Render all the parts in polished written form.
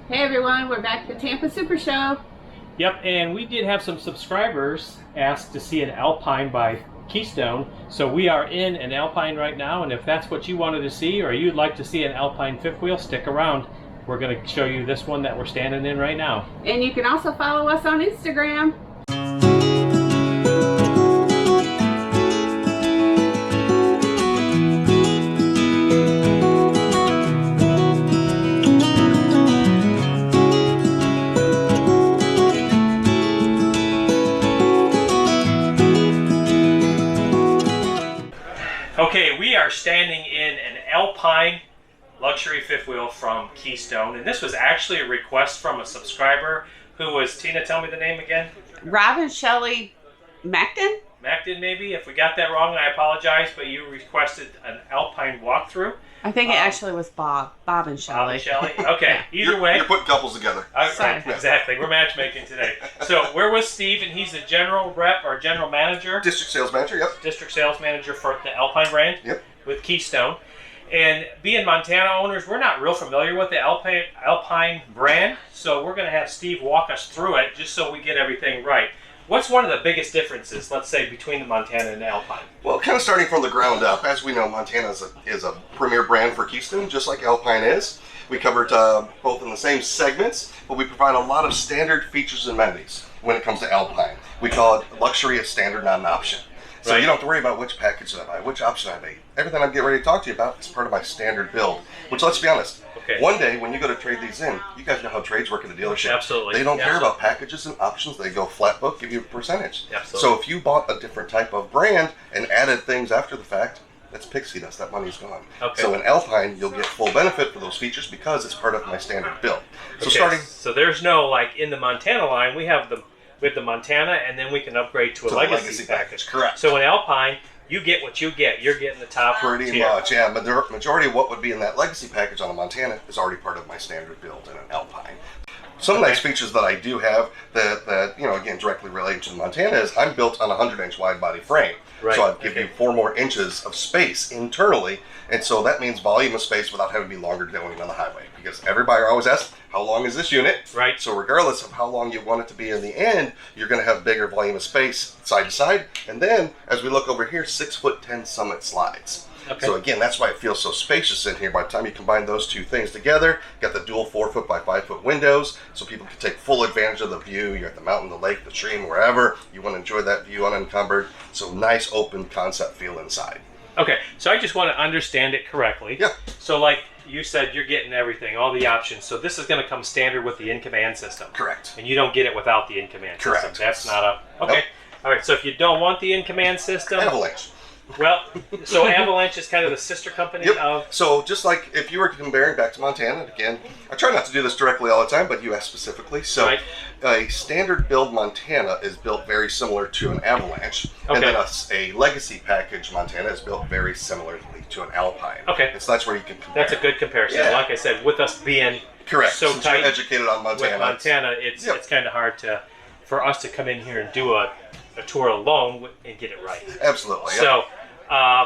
Hey everyone, we're back at the Tampa Super Show. Yep, and we did have some subscribers ask to see an Alpine by Keystone. So we are in an Alpine right now, and if that's what you wanted to see or you'd like to see an Alpine fifth wheel, stick around. We're going to show you this one that we're standing in right now. And you can also follow us on Instagram. Okay, we are standing in an Alpine luxury fifth wheel from Keystone, and this was actually a request from a subscriber who was, Tina, tell me the name again. Robin Shelley Macton? Macton, maybe. If we got that wrong, I apologize, but you requested an Alpine walkthrough. I think it actually was Bob and Shelley. Bob and Shelley? Okay, either way. You're putting couples together. Sorry. Exactly, we're matchmaking today. So we're with Steve, and he's the general rep or general manager. District Sales Manager, yep. District Sales Manager for the Alpine brand. Yep. With Keystone. And being Montana owners, we're not real familiar with the Alpine brand, so we're going to have Steve walk us through it just so we get everything right. What's one of the biggest differences, let's say, between the Montana and the Alpine? Well, kind of starting from the ground up, as we know, Montana is a premier brand for Keystone, just like Alpine is. We covered both in the same segments, but we provide a lot of standard features and amenities when it comes to Alpine. We call it luxury as standard, not an option. So Right. you don't have to worry about which package I buy, which option I buy. Everything I'm getting ready to talk to you about is part of my standard build, which, let's be honest, Okay. one day when you go to trade these in, you guys know how trades work at the dealership. Absolutely. They don't care Absolutely. about packages and options. They go flat book, give you a percentage. Absolutely. So if you bought a different type of brand and added things after the fact, that's pixie dust. That money's gone. Okay. So in Alpine, you'll get full benefit for those features because it's part of my standard build. So Okay, starting so there's no, like, in the Montana line, we have the Montana, and then we can upgrade to a the legacy package. correct. So in Alpine, you get what you get. You're getting the top Pretty tier. much, yeah. But the majority of what would be in that legacy package on a Montana is already part of my standard build in an Alpine. Some nice features that I do have that you know, again, directly related to the Montana is I'm built on a 100-inch wide body frame. Right. So I'd give you 4 more inches of space internally. And so that means volume of space without having to be longer going on the highway. Because every buyer always asks, how long is this unit? Right. So regardless of how long you want it to be in the end, you're going to have bigger volume of space side to side. And then, as we look over here, 6'10" summit slides. Okay. So again, that's why it feels so spacious in here. By the time you combine those two things together, got the dual 4-foot by 5-foot windows, so people can take full advantage of the view. You're at the mountain, the lake, the stream, wherever. You want to enjoy that view unencumbered. So nice open concept feel inside. Okay, so I just want to understand it correctly. Yeah. So like you said, you're getting everything, all the options. So this is going to come standard with the in-command system. Correct. And you don't get it without the in-command system. Correct. That's not a... Okay. Nope. All right, so if you don't want the in-command system... Avalanche. Well, so Avalanche is kind of the sister company Yep. of... So just like if you were comparing back to Montana, again, I try not to do this directly all the time, but you asked specifically. So Right. a standard build Montana is built very similar to an Avalanche. Okay. And then a legacy package Montana is built very similarly to an Alpine. Okay. And so that's where you can compare. That's a good comparison. Yeah. Like I said, with us being Correct. so Since tight you're educated on Montana. with Montana, it's Yep. kind of hard for us to come in here and do a tour alone and get it right. Absolutely. Yeah. So...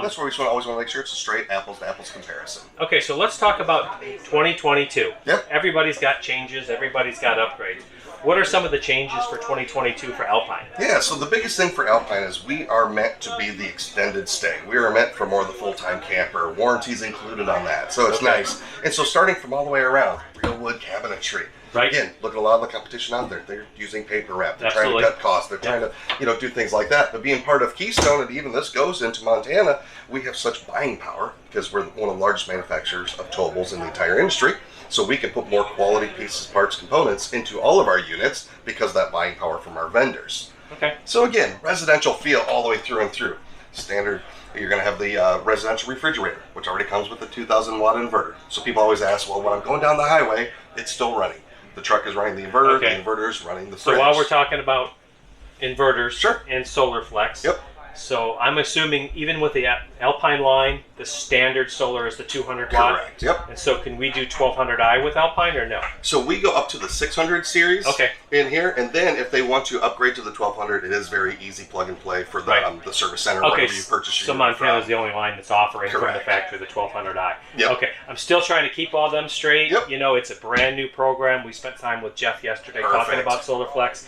that's where we always want to make sure it's a straight apples to apples comparison. Okay, so let's talk about 2022. Yep. Everybody's got changes. Everybody's got upgrades. What are some of the changes for 2022 for Alpine? Yeah, so the biggest thing for Alpine is we are meant to be the extended stay. We are meant for more of the full-time camper. Warranties included on that, so it's Okay. nice. And so starting from all the way around, real wood cabinetry. Right. Again, look at a lot of the competition out there. They're using paper wrap. They're Absolutely. trying to cut costs. They're trying to, do things like that. But being part of Keystone, and even this goes into Montana, we have such buying power because we're one of the largest manufacturers of towables in the entire industry. So we can put more quality pieces, parts, components into all of our units because of that buying power from our vendors. Okay. So again, residential feel all the way through and through. Standard, you're going to have the residential refrigerator, which already comes with the 2,000 watt inverter. So people always ask, well, when I'm going down the highway, it's still running. The truck is running the inverter, Okay. the inverter is running the So fridge. while we're talking about inverters Sure. and solar flex, Yep. So I'm assuming even with the Alpine line, the standard solar is the 200 watt. Correct. Yep. And so can we do 1200i with Alpine or no? So we go up to the 600 series in here, and then if they want to upgrade to the 1200, it is very easy plug and play for the service center wherever you purchase your so unit Montana's from. the only line that's offering from the factory the 1200i. Yep. Okay, I'm still trying to keep all them straight. Yep. You know, it's a brand new program. We spent time with Jeff yesterday talking about SolarFlex.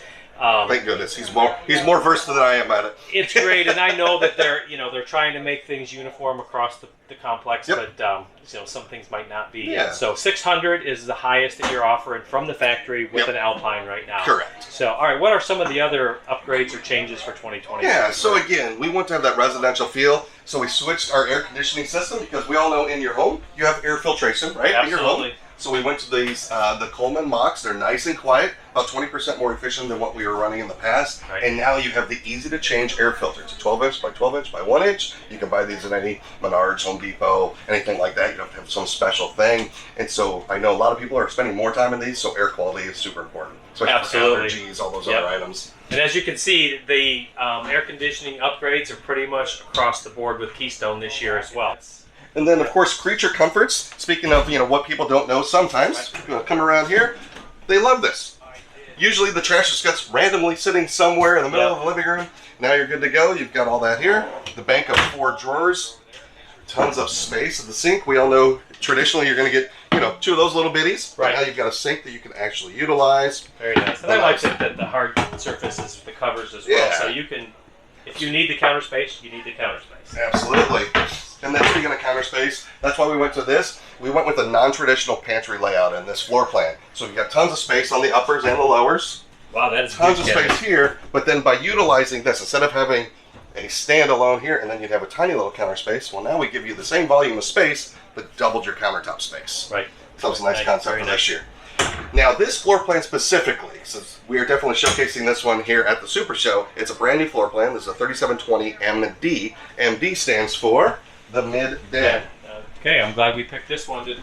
Thank goodness he's more versed than I am at it. It's great, and I know that they're trying to make things uniform across the complex, but some things might not be. Yeah. So 600 is the highest that you're offering from the factory with an Alpine right now. Correct. So, all right, what are some of the other upgrades or changes for 2020? Yeah. So again, we want to have that residential feel, so we switched our air conditioning system because we all know in your home you have air filtration, right? Absolutely. In your home. So we went to these, the Coleman Mocs. They're nice and quiet, about 20% more efficient than what we were running in the past. Right. And now you have the easy-to-change air filter. It's a 12-inch by 12-inch by 1-inch. You can buy these at any Menards, Home Depot, anything like that. You don't have some special thing. And so I know a lot of people are spending more time in these, so air quality is super important. So Absolutely. allergies, all those other items. And as you can see, the air conditioning upgrades are pretty much across the board with Keystone this year as well. And then, of course, creature comforts. Speaking of, what people don't know sometimes, come around here, they love this. Usually the trash just gets randomly sitting somewhere in the middle of the living room. Now you're good to go. You've got all that here. The bank of 4 drawers. Tons of space at the sink. We all know traditionally you're going to get, 2 of those little bitties. Right. Now you've got a sink that you can actually utilize. Very nice. And I like the hard surfaces, the covers as well. Yeah. So you can, if you need the counter space, you need the counter space. Absolutely. And then speaking of counter space, that's why we went to this. We went with a non-traditional pantry layout in this floor plan. So you've got tons of space on the uppers and the lowers. Wow, that is tons of space here. But then by utilizing this, instead of having a standalone here and then you'd have a tiny little counter space, well, now we give you the same volume of space, but doubled your countertop space. Right. So it's a nice concept for this year. Now, this floor plan specifically, since we are definitely showcasing this one here at the Super Show, it's a brand new floor plan. This is a 3720MD. MD stands for the mid-den. Okay, I'm glad we picked this one.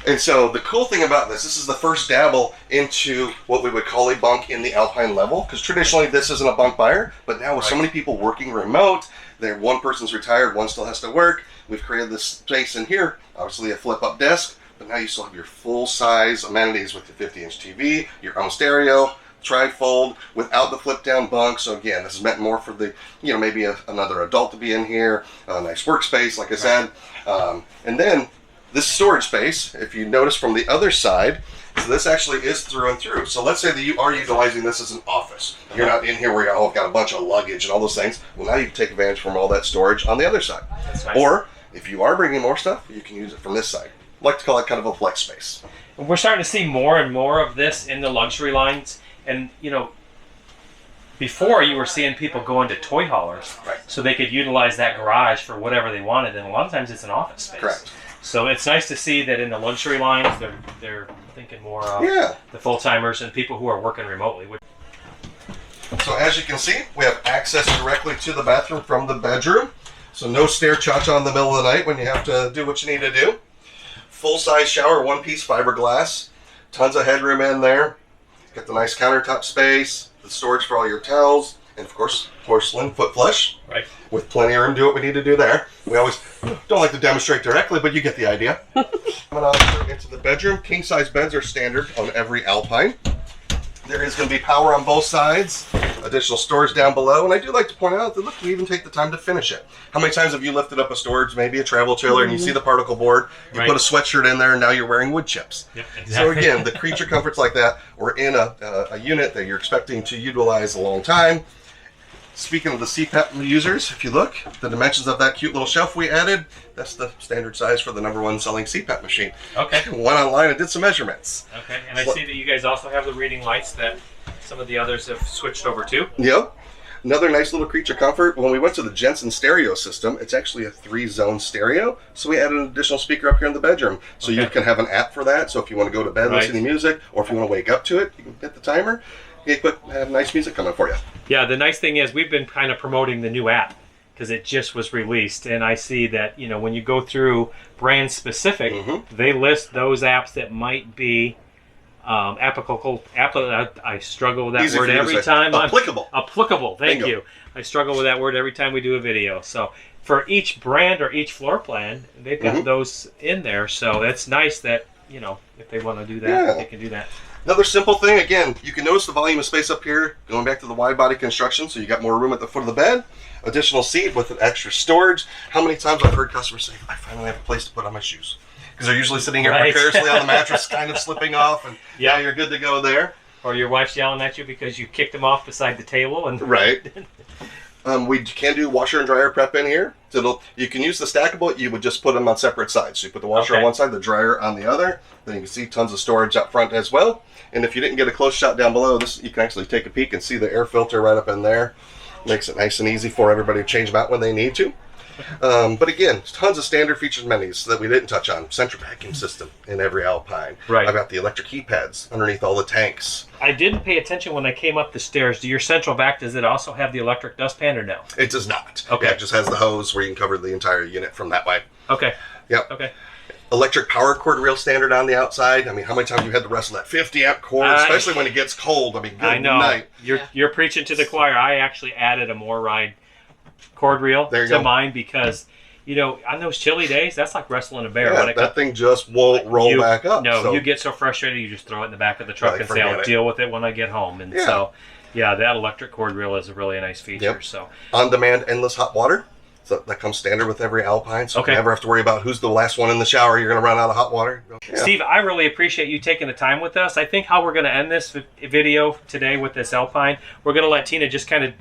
And so the cool thing about this is the first dabble into what we would call a bunk in the Alpine level, because traditionally this isn't a bunk buyer, but now with so many people working remote, one person's retired, one still has to work, we've created this space in here, obviously a flip-up desk, but now you still have your full-size amenities with your 50-inch TV, your own stereo, tri-fold without the flip-down bunk. So again, this is meant more for the, maybe another adult to be in here, a nice workspace, like I said. And then this storage space, if you notice from the other side, so this actually is through and through. So let's say that you are utilizing this as an office. You're not in here where you've got a bunch of luggage and all those things. Well, now you can take advantage from all that storage on the other side. That's nice. Or if you are bringing more stuff, you can use it from this side. I like to call it kind of a flex space. We're starting to see more and more of this in the luxury lines. And, before you were seeing people go into toy haulers so they could utilize that garage for whatever they wanted. And a lot of times it's an office space. Correct. So it's nice to see that in the luxury lines, they're thinking more of the full-timers and people who are working remotely. So as you can see, we have access directly to the bathroom from the bedroom. So no stair cha-cha in the middle of the night when you have to do what you need to do. Full-size shower, one-piece fiberglass. Tons of headroom in there. Got the nice countertop space, the storage for all your towels, and of course, porcelain foot flush. Right. With plenty of room to do what we need to do there. We always don't like to demonstrate directly, but you get the idea. Coming on into the bedroom, king-size beds are standard on every Alpine. There is going to be power on both sides, additional storage down below, and I do like to point out that, look, we even take the time to finish it. How many times have you lifted up a storage, maybe a travel trailer, and you see the particle board, you put a sweatshirt in there, and now you're wearing wood chips. Yep, exactly. So again, the creature comforts like that, or in a unit that you're expecting to utilize a long time. Speaking of the CPAP users, if you look, the dimensions of that cute little shelf we added, that's the standard size for the #1 selling CPAP machine. Okay. Went online and did some measurements. Okay, and I see that you guys also have the reading lights that some of the others have switched over to. Yep. Another nice little creature comfort. When we went to the Jonesin stereo system, it's actually a 3-zone stereo. So we added an additional speaker up here in the bedroom. So you can have an app for that. So if you want to go to bed listening to music, or if you want to wake up to it, you can hit the timer. Have nice music coming for you. Yeah, the nice thing is we've been kind of promoting the new app because it just was released, and I see that when you go through brand specific, they list those apps that might be applicable. I struggle with that Easy word for you to every say. time. Applicable. Applicable. Thank Bingo. you. I struggle with that word every time we do a video. So for each brand or each floor plan, they've got those in there. So it's nice that, you know, if they want to do that, they can do that. Another simple thing, again, you can notice the volume of space up here, going back to the wide body construction, so you got more room at the foot of the bed, additional seat with extra storage. How many times I've heard customers say, I finally have a place to put on my shoes. Because they're usually sitting here precariously on the mattress, kind of slipping off, and yeah, you're good to go there. Or your wife's yelling at you because you kicked them off beside the table. And Right. We can do washer and dryer prep in here. So you can use the stackable. You would just put them on separate sides. So you put the washer on one side, the dryer on the other. Then you can see tons of storage up front as well. And if you didn't get a close shot down below, this you can actually take a peek and see the air filter right up in there. Makes it nice and easy for everybody to change them out when they need to. But again, tons of standard features menus that we didn't touch on. Central vacuum system in every Alpine. Right. I've got the electric heat pads underneath all the tanks. I didn't pay attention when I came up the stairs. Do your central vac, does it also have the electric dustpan or no? It does not. Okay. Yeah, it just has the hose where you can cover the entire unit from that way. Okay. Yep. Okay. Electric power cord rail standard on the outside. I mean, how many times you had to wrestle that 50 amp cord, especially when it gets cold? I mean, good I know. night. You're preaching to the choir. I actually added a more ride cord reel to mine because, you know, on those chilly days, that's like wrestling a bear. Yeah, that thing just won't roll back up. No, so. you get so frustrated, you just throw it in the back of the truck and say, I'll deal with it when I get home. And so, yeah, that electric cord reel is a really nice feature. So on-demand endless hot water. So that comes standard with every Alpine, so you never have to worry about who's the last one in the shower. You're going to run out of hot water. Yeah. Steve, I really appreciate you taking the time with us. I think how we're going to end this video today with this Alpine, we're going to let Tina just kind of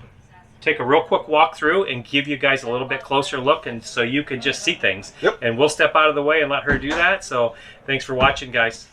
take a real quick walk through and give you guys a little bit closer look, and so you can just see things. And we'll step out of the way and let her do that. So thanks for watching, guys.